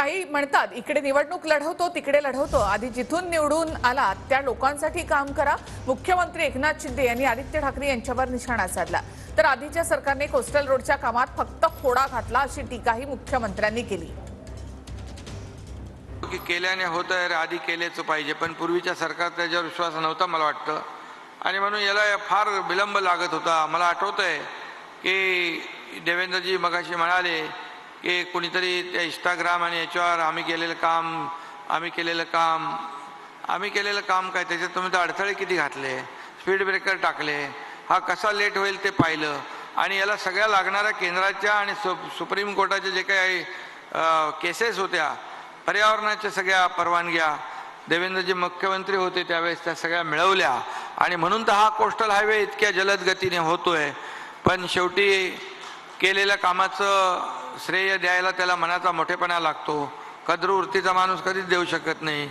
काही म्हणतात इकडे निवडणूक लढवतो तिकडे लढवतो, आधी जिथून निवडून आला त्या लोकांसाठी काम करा। मुख्यमंत्री एकनाथ शिंदे यांनी आदित्य ठाकरे यांच्यावर निशाणा साधला। तर आधीच्या सरकारने कोस्टल रोडच्या कामात फक्त खोडा घातला अशी टीकाही मुख्यमंत्र्यांनी केली। की केल्याने होत आहे, आधी केलेच पाहिजे, पण पूर्वीच्या सरकार त्याच्यावर विश्वास नव्हता मला वाटतं, आणि म्हणून याला फार विलंब लागत होता। मला आठवतंय की देवेंद्रजी मगाशी म्हणाले की कोणीतरी त्या इंस्टाग्राम आणि याच्यावर आम्ही केलेलं काम काय, त्याच्यात तुम्ही तर अडथळे किती घातले, स्पीड ब्रेकर टाकले, हा कसा लेट होईल ते पाहिलं, आणि याला सगळ्या लागणाऱ्या केंद्राच्या आणि सुप्रीम कोर्टाच्या जे काही केसेस होत्या, पर्यावरणाच्या सगळ्या परवानग्या देवेंद्रजी मुख्यमंत्री होते त्यावेळेस त्या सगळ्या मिळवल्या, आणि म्हणून तर हा कोस्टल हायवे इतक्या जलद गतीने होतोय। पण शेवटी केलेल्या कामाचं श्रेय द्यायला त्याला मनाचा मोठेपणा लागतो, कद्र वृत्तीचा माणूस कधीच देऊ शकत नाही।